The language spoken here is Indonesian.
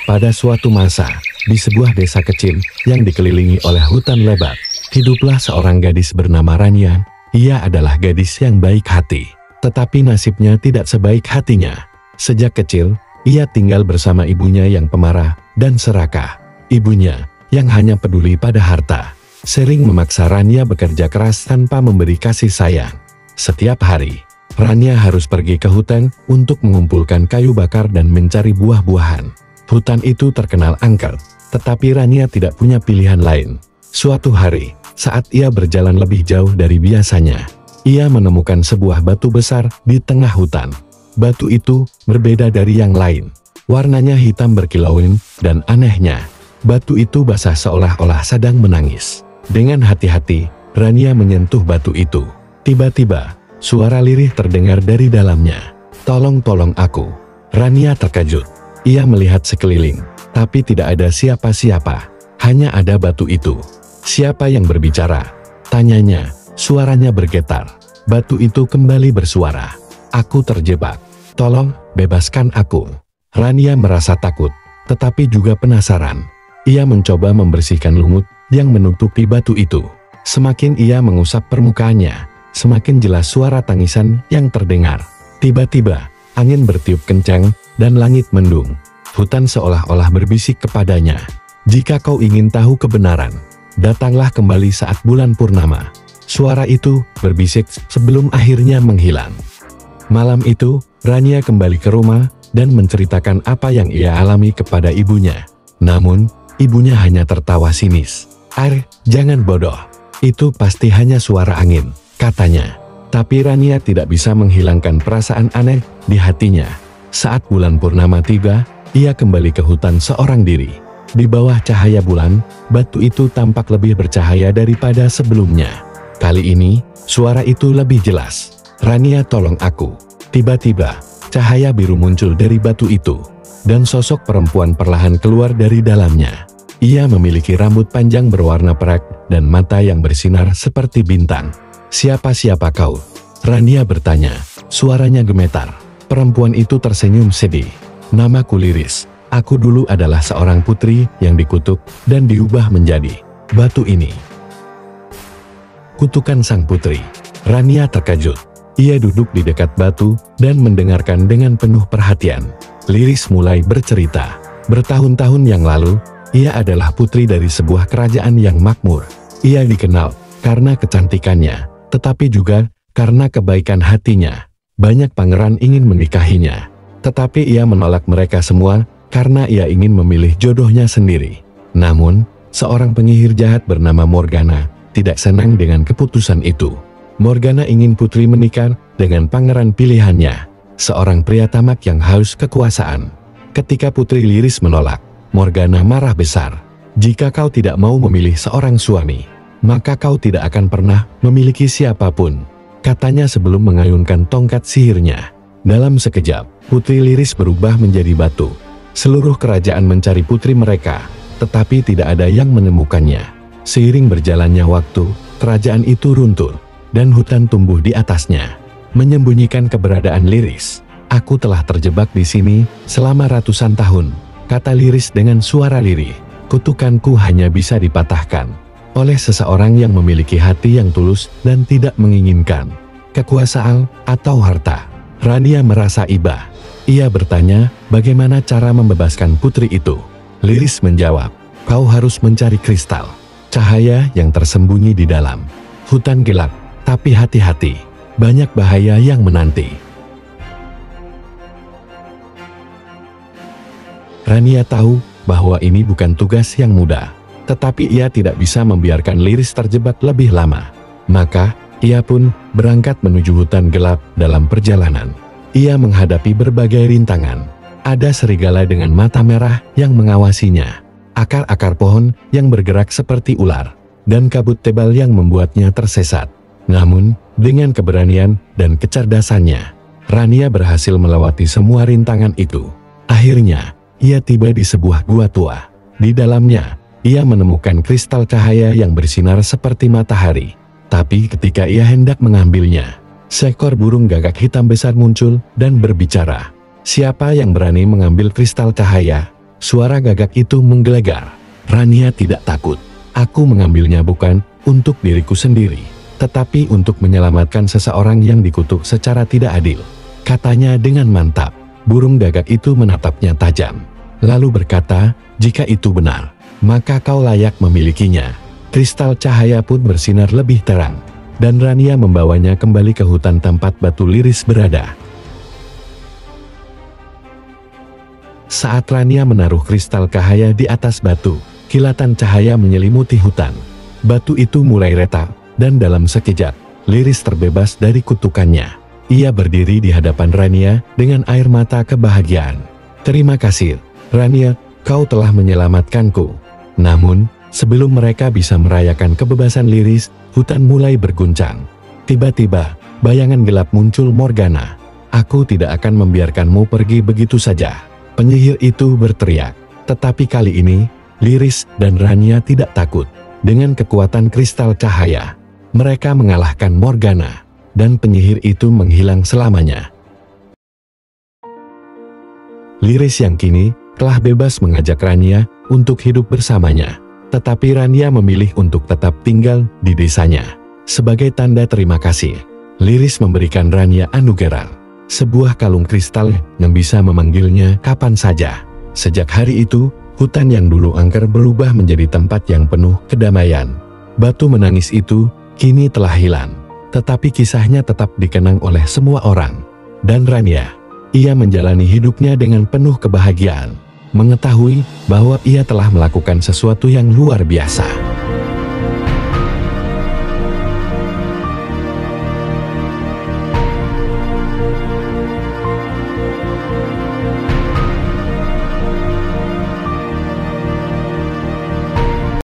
Pada suatu masa, di sebuah desa kecil yang dikelilingi oleh hutan lebat, hiduplah seorang gadis bernama Rania. Ia adalah gadis yang baik hati, tetapi nasibnya tidak sebaik hatinya. Sejak kecil, ia tinggal bersama ibunya yang pemarah dan serakah. Ibunya, yang hanya peduli pada harta, sering memaksa Rania bekerja keras tanpa memberi kasih sayang. Setiap hari, Rania harus pergi ke hutan untuk mengumpulkan kayu bakar dan mencari buah-buahan. Hutan itu terkenal angker, tetapi Rania tidak punya pilihan lain. Suatu hari, saat ia berjalan lebih jauh dari biasanya, ia menemukan sebuah batu besar di tengah hutan. Batu itu berbeda dari yang lain. Warnanya hitam berkilauan, dan anehnya, batu itu basah seolah-olah sedang menangis. Dengan hati-hati, Rania menyentuh batu itu. Tiba-tiba, suara lirih terdengar dari dalamnya. "Tolong aku." Rania terkejut. Ia melihat sekeliling, tapi tidak ada siapa-siapa. Hanya ada batu itu. "Siapa yang berbicara?" tanyanya. Suaranya bergetar. Batu itu kembali bersuara. "Aku terjebak. Tolong, bebaskan aku." Rania merasa takut, tetapi juga penasaran. Ia mencoba membersihkan lumut yang menutupi batu itu. Semakin ia mengusap permukaannya, semakin jelas suara tangisan yang terdengar. Tiba-tiba, angin bertiup kencang, dan langit mendung. Hutan seolah-olah berbisik kepadanya. "Jika kau ingin tahu kebenaran, datanglah kembali saat bulan purnama." Suara itu berbisik sebelum akhirnya menghilang. Malam itu, Rania kembali ke rumah dan menceritakan apa yang ia alami kepada ibunya. Namun, ibunya hanya tertawa sinis. Jangan bodoh. Itu pasti hanya suara angin," katanya. Tapi Rania tidak bisa menghilangkan perasaan aneh di hatinya. Saat bulan purnama tiba, ia kembali ke hutan seorang diri. Di bawah cahaya bulan, batu itu tampak lebih bercahaya daripada sebelumnya. Kali ini, suara itu lebih jelas. "Rania, tolong aku." Tiba-tiba, cahaya biru muncul dari batu itu, dan sosok perempuan perlahan keluar dari dalamnya. Ia memiliki rambut panjang berwarna perak dan mata yang bersinar seperti bintang. "Siapa kau?" Rania bertanya. Suaranya gemetar. Perempuan itu tersenyum sedih. "Namaku Liris. Aku dulu adalah seorang putri yang dikutuk dan diubah menjadi batu ini." Kutukan sang putri. Rania terkejut. Ia duduk di dekat batu dan mendengarkan dengan penuh perhatian. Liris mulai bercerita. Bertahun-tahun yang lalu, ia adalah putri dari sebuah kerajaan yang makmur. Ia dikenal karena kecantikannya, tetapi juga karena kebaikan hatinya. Banyak pangeran ingin menikahinya, tetapi ia menolak mereka semua karena ia ingin memilih jodohnya sendiri. Namun, seorang penyihir jahat bernama Morgana tidak senang dengan keputusan itu. Morgana ingin putri menikah dengan pangeran pilihannya, seorang pria tamak yang haus kekuasaan. Ketika putri Liris menolak, Morgana marah besar. "Jika kau tidak mau memilih seorang suami, maka kau tidak akan pernah memiliki siapapun," katanya sebelum mengayunkan tongkat sihirnya. Dalam sekejap, putri Liris berubah menjadi batu. Seluruh kerajaan mencari putri mereka, tetapi tidak ada yang menemukannya. Seiring berjalannya waktu, kerajaan itu runtuh, dan hutan tumbuh di atasnya, menyembunyikan keberadaan Liris. "Aku telah terjebak di sini selama ratusan tahun," kata Liris dengan suara lirih. "Kutukanku hanya bisa dipatahkan oleh seseorang yang memiliki hati yang tulus dan tidak menginginkan kekuasaan atau harta." Rania merasa iba. Ia bertanya, bagaimana cara membebaskan putri itu? Liris menjawab, "Kau harus mencari kristal, cahaya yang tersembunyi di dalam hutan gelap. Tapi hati-hati, banyak bahaya yang menanti." Rania tahu bahwa ini bukan tugas yang mudah, tetapi ia tidak bisa membiarkan Liris terjebak lebih lama. Maka, ia pun berangkat menuju hutan gelap. Dalam perjalanan, ia menghadapi berbagai rintangan. Ada serigala dengan mata merah yang mengawasinya, akar-akar pohon yang bergerak seperti ular, dan kabut tebal yang membuatnya tersesat. Namun, dengan keberanian dan kecerdasannya, Rania berhasil melewati semua rintangan itu. Akhirnya, ia tiba di sebuah gua tua. Di dalamnya, ia menemukan kristal cahaya yang bersinar seperti matahari. Tapi ketika ia hendak mengambilnya, seekor burung gagak hitam besar muncul dan berbicara. "Siapa yang berani mengambil kristal cahaya?" Suara gagak itu menggelegar. Rania tidak takut. Aku mengambilnya bukan untuk diriku sendiri, tetapi untuk menyelamatkan seseorang yang dikutuk secara tidak adil, katanya dengan mantap. Burung gagak itu menatapnya tajam, lalu berkata, jika itu benar, maka kau layak memilikinya. Kristal cahaya pun bersinar lebih terang, dan Rania membawanya kembali ke hutan tempat batu liris berada. Saat Rania menaruh kristal cahaya di atas batu, kilatan cahaya menyelimuti hutan. Batu itu mulai retak, dan dalam sekejap, liris terbebas dari kutukannya. Ia berdiri di hadapan Rania dengan air mata kebahagiaan. Terima kasih, Rania, kau telah menyelamatkanku. Namun, sebelum mereka bisa merayakan kebebasan liris, hutan mulai berguncang. Tiba-tiba, bayangan gelap muncul Morgana. Aku tidak akan membiarkanmu pergi begitu saja. Penyihir itu berteriak. Tetapi kali ini, Liris dan Rania tidak takut. Dengan kekuatan kristal cahaya, mereka mengalahkan Morgana, dan penyihir itu menghilang selamanya. Liris yang kini telah bebas mengajak Rania untuk hidup bersamanya. Tetapi Rania memilih untuk tetap tinggal di desanya. Sebagai tanda terima kasih, Liris memberikan Rania anugerah, sebuah kalung kristal yang bisa memanggilnya kapan saja. Sejak hari itu, hutan yang dulu angker berubah menjadi tempat yang penuh kedamaian. Batu menangis itu kini telah hilang, tetapi kisahnya tetap dikenang oleh semua orang. Dan Rania, ia menjalani hidupnya dengan penuh kebahagiaan, mengetahui bahwa ia telah melakukan sesuatu yang luar biasa.